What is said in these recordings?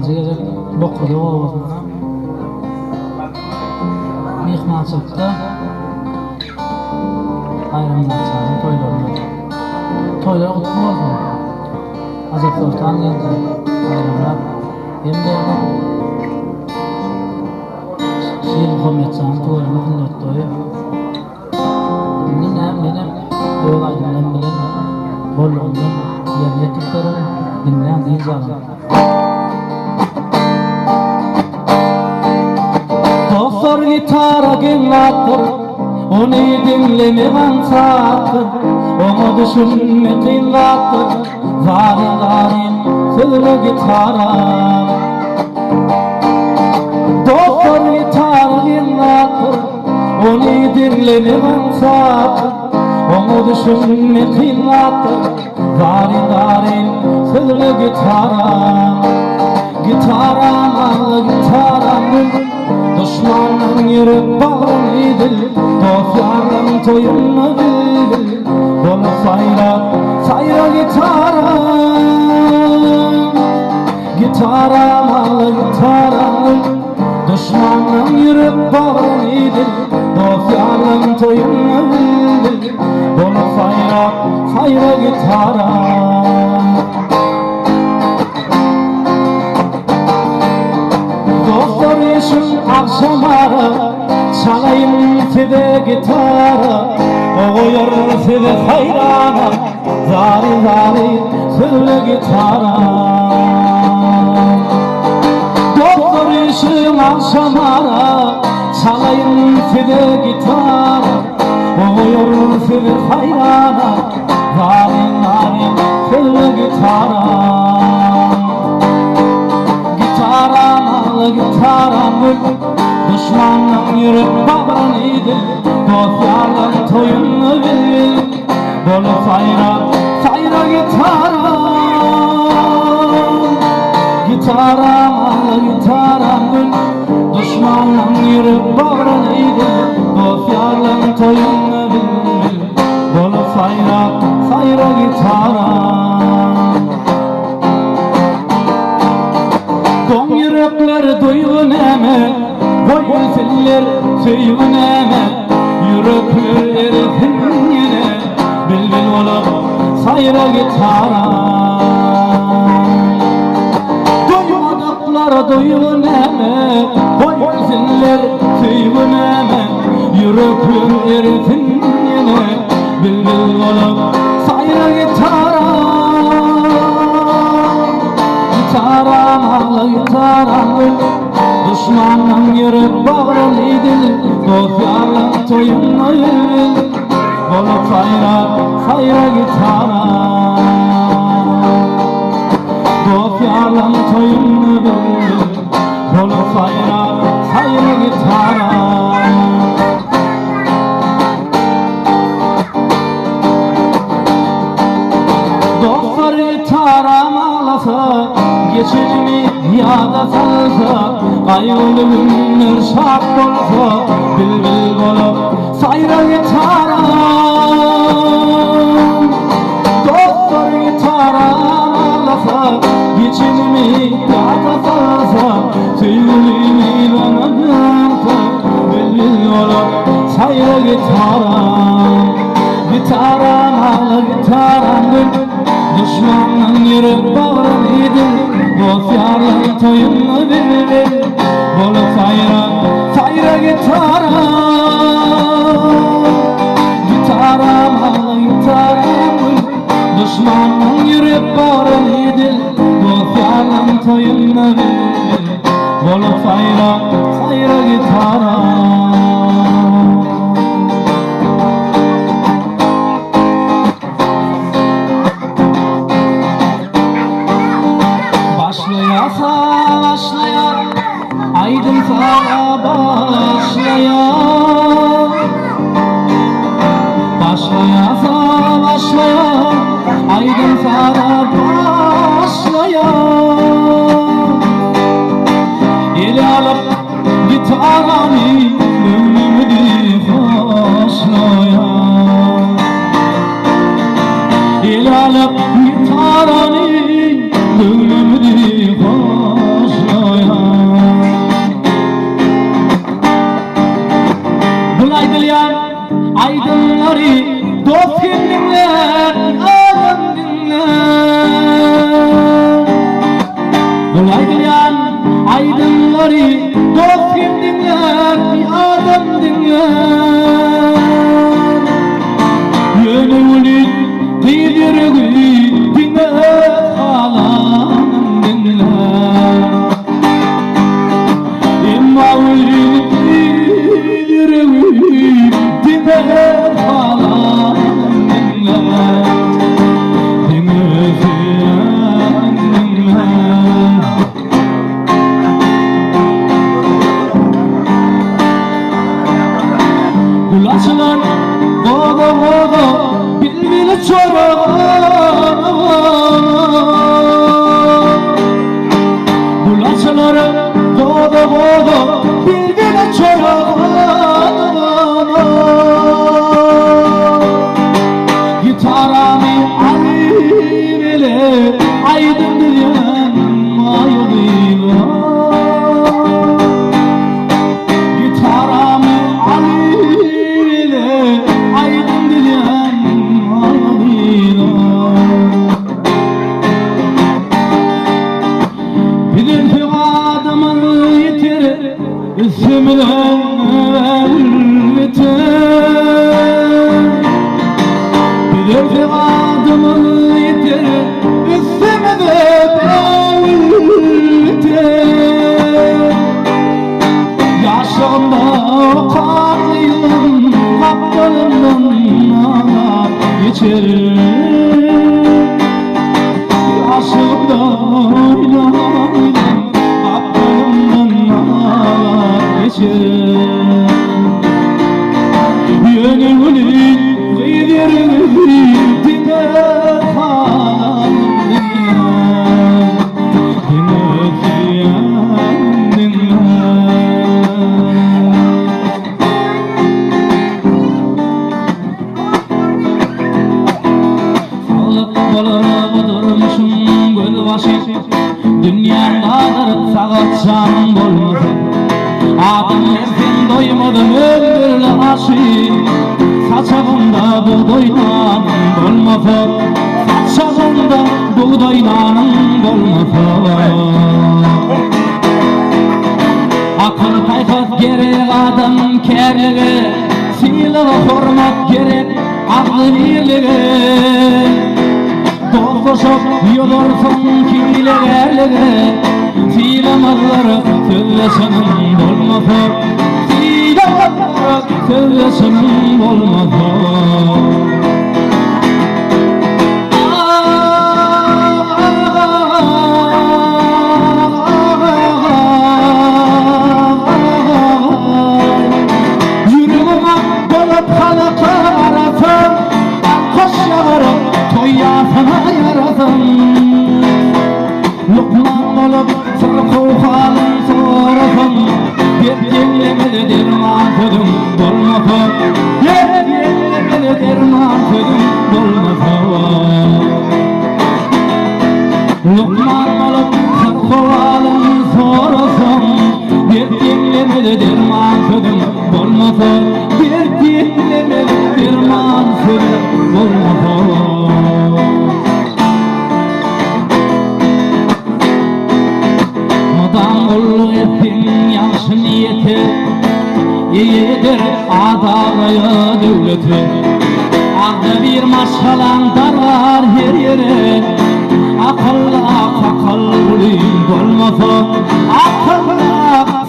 Başımıza gerek bokudu olmasından mihmançılıkta bayramlar çağırın, toylarında toylar kutlu olsun. Azaplardan geldi bayramlar hem de şiir Muhammed Çağın toylarını kınlattı. Benim öğrencilerim bilen bolluğundan yerine ettikleri dinleyen değil zaten. Dostlar gitara gelattır, onu dinlemeyen sattır, onu düşünme kıylattır, zarin söyle gitara. Dostlar gitara gelattır, onu dinlemeyen sattır, onu düşünme kıylattır, zarin söyle gitara. Gitaramın düşmanın yürüp bağlıydı, dostlardan toyunu bildi, bunu sayra gitaramın düşmanın yürüp bağlıydı, dostlardan toyunu bildi, bunu sayra gitaram. Akşamara çalayım size gitara, oğuyur size hayrana, zari söyle gitara. Doktor işim akşamara çalayım size gitara, oğuyur size hayrana, zari söyle gitara. Gitaramın düşmanın yürüp bağlanıydı, dostlarla toyunu bil, bolu sayra gitaramın düşmanın yürüp bağlanıydı, dostlarla toyunu bil, bolu sayra gitaram. Don yürekler duygun eme, boyun filler söyün eme, yürekler erifin yine, bilbil olup sayra gitara. Duymadaklar duygun eme, boyun filler söyün eme, yürekler erifin yine, bilbil olup sayra gitara. Gitaramın düşmanın yürüp bağlıydı, dostlarla toyunu bil, bolu sayra gitara. Dostlarla toyunu bil, bolu sayra gitara. Dostlar gitaram ağlasa, geçirmi yada salsa, kayılı günler şart olsa, bilbil olup sayra gitaram. Dostlar gitaram ağlasa, geçirmi yada salsa, sevgilimi lanadırsa, bilbil olup sayra gitaram. Gitaramın düşmanın yürüp bağlıydı, dostlarla toyunu bil, bolu sayra gitara. Gitaramın düşmanın yürüp bağlıydı, dostlarla toyunu bil, bolu sayra gitara. Başlaya aydın sana başlaya, aydın sana başlaya. El alıp gitaramı gönlümü hoşlaya, el alıp gitaramı gönlümü hoşlaya. Gulaçlar boğda boğda bilbili çorağım. Gulaçlar boğda boğda bilbili çorağım. Gitarami alivile aydın diyen mayılıyla. Gitarami alivile aydın diyen mayılıyla. Bilir ki adımı yitirir ismiden biter. Bilir ki adımı yitirir ismiden biter. Yaşımda kanlı yılın kaplarından geçerim. Yaşımda inan kaplarından geçerim. Gönlümün kıydirimi dine kanından dine dünyadadır sağatsan bolmasın. Adım erken doymadım ömürlü aşık. Saçağımda buğdaylan bolmasa, saçağımda buğdaylan bolmasa. Akıl paykat gerek adam kerligi, sıyılığı hormat gerek akıl iyiligi. Dostlaşıp yolursun kilegerlere, silemazlar sözleşenin bolmasa. Silemazlar sözleşenin bolmasa. Yüreğime dolup halka arasam, koş yavrum toyasına yarasam. Lokman olup sırkı halin sorasam, yetkilemedi derman sözüm bolmasa. Yetkilemedi derman sözüm bolmasa. Lokman olup sırkı halin sorasam, yetkilemedi derman sözüm bolmasa. Yetkilemedi derman sözüm bolmasa. Kulluq ettin yaxşı niyeti, iyidir adalaya dövleti. Ağda bir maşalandar var her yere, akıllı sakal bulayım bolmasa. Akıllı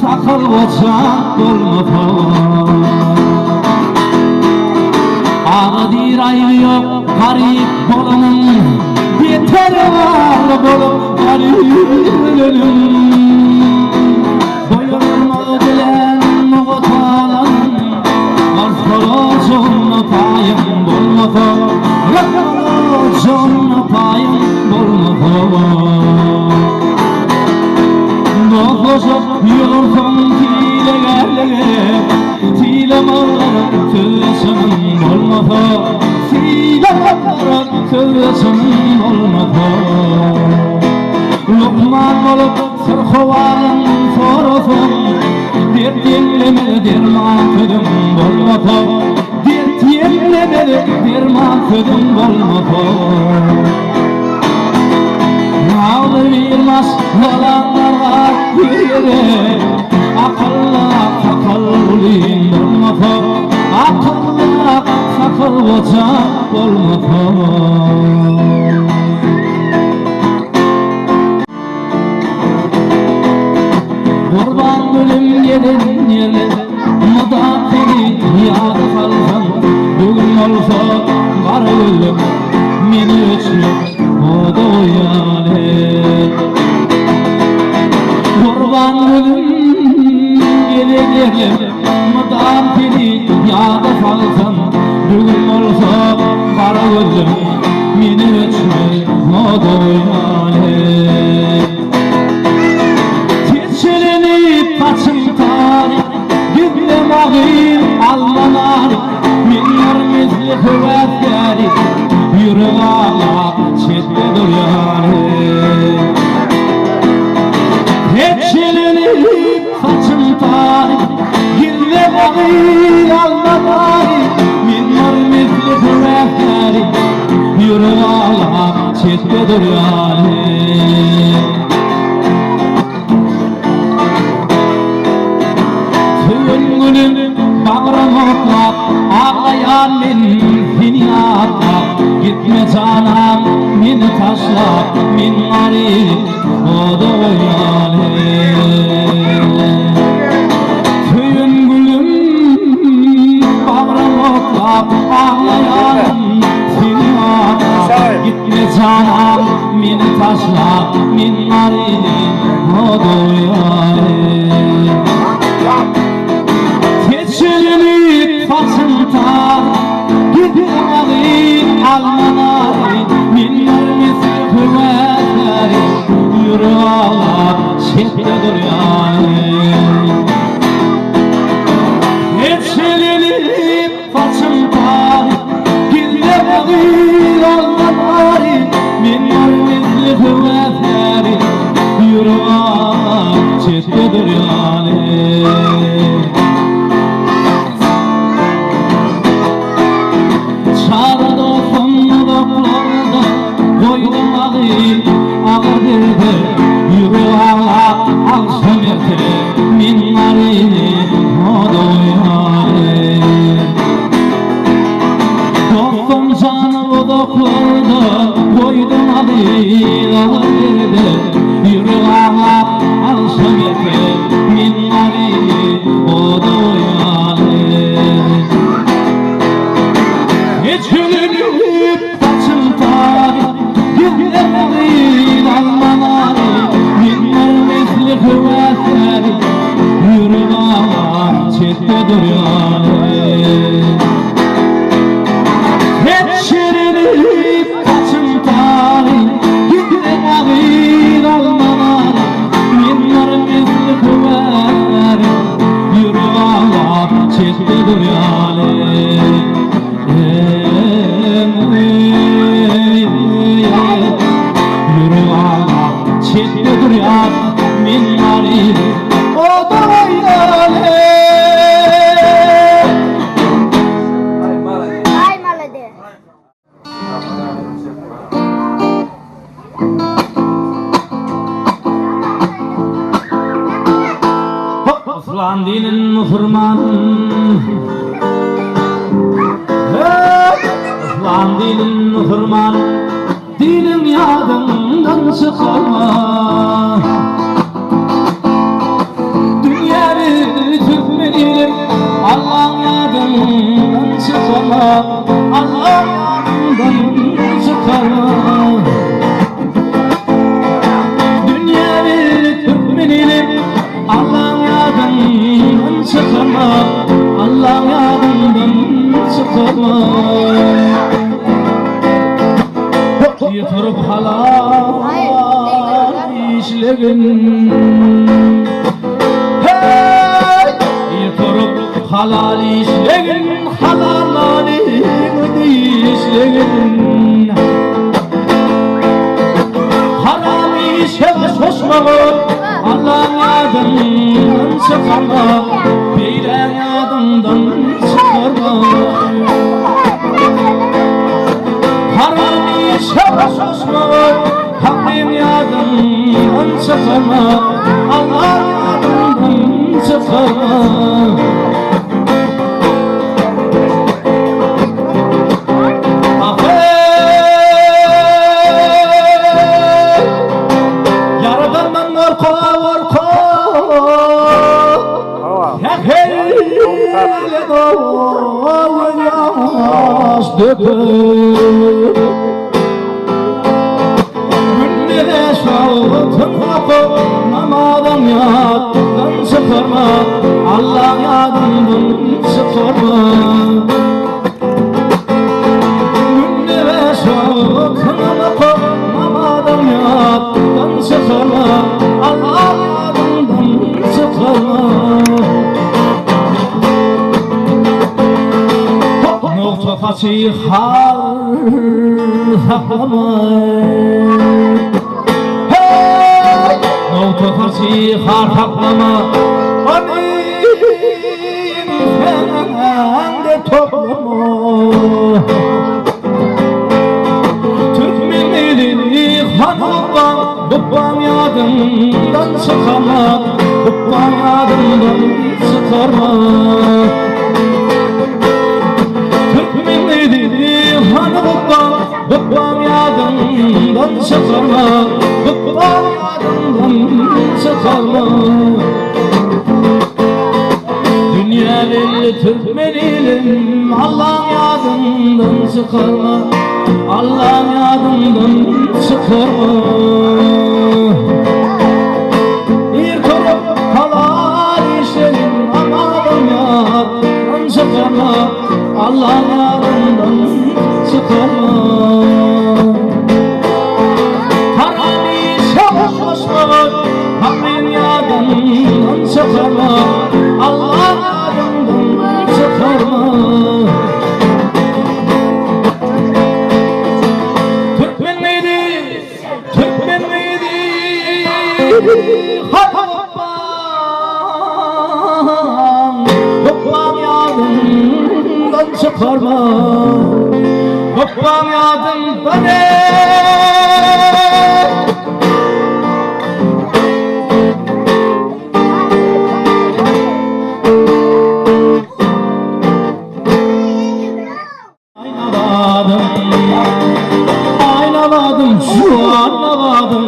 sakal boçan bolmasa. Ağadir ayı yok garip bolanın, yeter var bolup garip ölüm. Canına payım bolmasa, canına payım bolmasa. Dostlaşıp yolursun kilegerlere, silemazlar sözleşenin bolmasa. Silemazlar sözleşenin bolmasa. Lokman olup sırkıvalın sorasın, dert dinlemedi derman sözüm bolmasa. Dert dinlemedi derman sözüm bolmasa. Ağlı bilmez yalanlar var bir yere, akıllı sakal bulayım bolmasa. Akıllı sakal boçan bolmasa. Kurban bölüm gelin yerler, müdafili yadı kalsan. Bugün olsa kara gülüm, meni öçlük o doyale Keçelenip kaçım tane Gidlem ağayım almanari Minnar mizli hüvetleri Yürü ağla çetle doyale Keçelenip kaçım tane Gidlem ağayım almanari Minnar mizli hüvetleri Yürü ağla çetle doyale Bağrım otlap, ağlayan men seni atlap Gitme canam, meni taşlap, men arayıp o doyale Köyün gülüm, bağrım otlap, ağlayan seni atlap Gitme canam, meni taşlap, men arayıp o doyale Keçelenip façımta Gidem ağayım almanari Minnar mizli hüvetleri Yürü ağla çetle doyale Keçelenip façımta Gidem ağayım almanari Minnar mizli hüvetleri Yürü ağla çetle doyale Koydum ağayım ağa derdi Yürü ağa akşam ertele Minnarini o doyale Dostum canı o doklardı Koydum ağayım ağa derdi Yürü ağa akşam ertele Minnarini o doyale Hiç gülünüp kaçım tarih Gidem ağayım almanari Minnar mizli hüvetleri Yürü ağa çetle doyale Hep şirinip kaçım tarih Gidem ağayım almanari Minnar mizli hüvetleri Yürü ağa çetle doyale Yürü ağa çetle duryar Minnari o doyale Ay malade Falan dinin muhurman Falan dinin muhurman Dinim yadımdan çıkarma Dünyayı Türkmeniyle Allah yadımdan çıkarma Allah yadımdan çıkarma Dünyayı Türkmeniyle Allah yadımdan çıkarma Allah yadımdan çıkarma Yıtırıp halal işlegin Hey! Yıtırıp halal işlegin Halalını işlegin Haram işe koşmağın Allah yadından çıkarma Beyler yadından çıkarma Haram işe koşma Hakkın yadından çıkarma Allah yadından çıkarma Yaradandan korka korka Hele doğun yavaş dökür Günlere şahıtın hakkı Namadan yadından çıkarma Allah yadından çıkarma Günlere şahıtın hakkı karşı har haklama hey nokta karşı har haklama anin fende toplama Türk milletini hanımdan babam yadımdan çıkama babam yadımdan çıkarma Babam yadımdan çıkarma Babam yadımdan çıkarma Dünya belli Türkmen ilim Allah'ım yadımdan çıkarma Allah'ım yadımdan çıkarma Bir korup kalan işlerim Allah'ım yadımdan çıkarma Allah'ım yadımdan çıkarma Haram işe hoşlaşma Hakkın yadımdan çıkarma Allah yadımdan çıkarma Türkmen miydi? Türkmen miydi? Babam yadımdan çıkarma Babam yadımdan Aynaladım şu anlamadım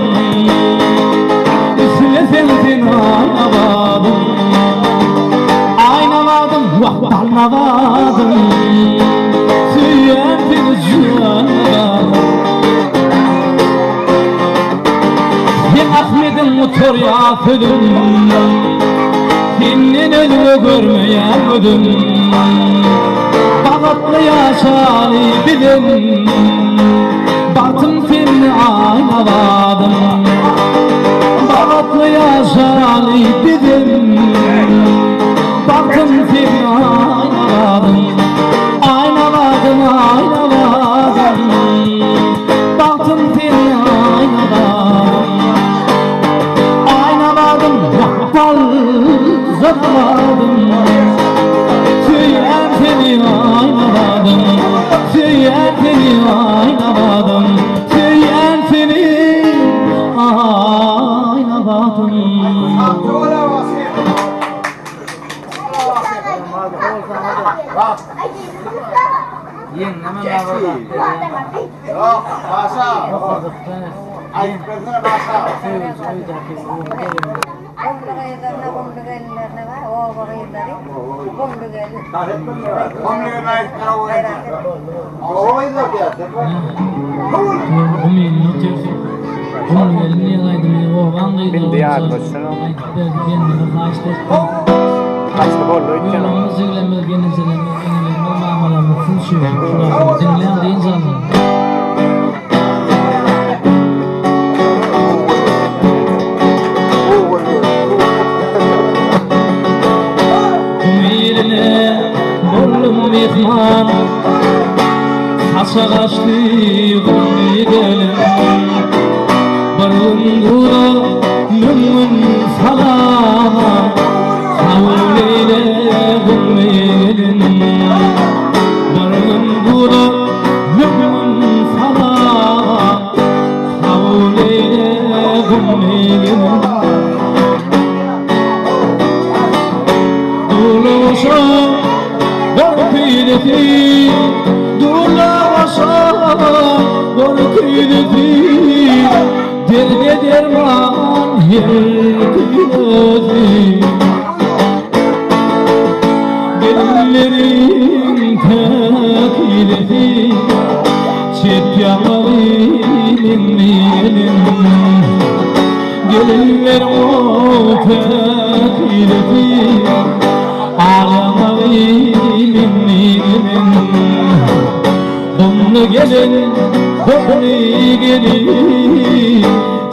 Üstüne sensin aynaladım Aynaladım vah anlamadım Ahmet'in motor yağfıdım Senin önünü görmeyemedim Balatlı yaşanı bilin Baktım seni aynaladım Balatlı yaşanı bilin Baktım seni aynaladım Aynaladım aynaladım Baktım seni aynaladım Zırladım Tüyen seni aynaladım Tüyen seni aynaladım Tüyen seni aynaladım Yen hemen ağırda Yok, masa Ayıp kırdığına masa Bildi ya arkadaşlar. Kaçtı borlu içeceğim. mehman Haça kaçtı gönlü gelin Barındıra mümin salama Havleyle gönlü gelin Barındıra mümin salama Havleyle gönlü gelin Duruşa Borkideti Durla başa Borkideti Derde derman Herkideti Gelinlerin tekileti Çetyalarının elin Gelinler o tekileti Ağlamalıyım Donlu gelin, donlu gelin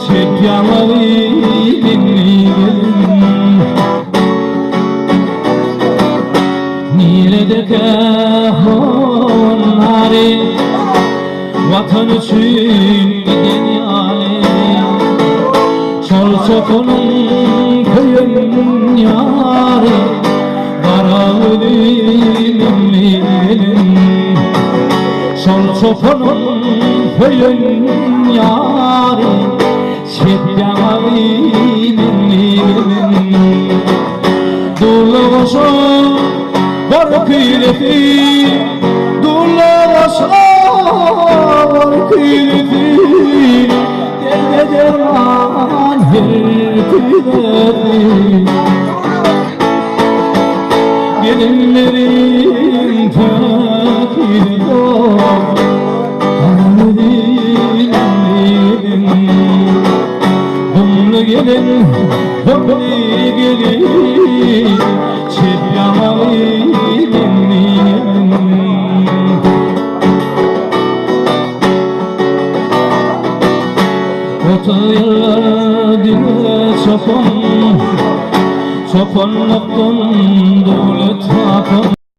Çekyamalıyım Nerede kahon Vatan için giden yarim, çal çopunun köyün yari, Karaödümün gelin. Çal çopunun köyün yari, Çepyağımın gelin. Dulu koşun var kıyrefi, dulu koşun var kıyrefi, derde derman her kıyrefi. Gelinlerin fakiri yok, Karaödümün gelin. Dumlu gelin, dumlu gelin, Çepyağımın gelin. Otaylar dile çopan, çopanlıktan devlet hakan,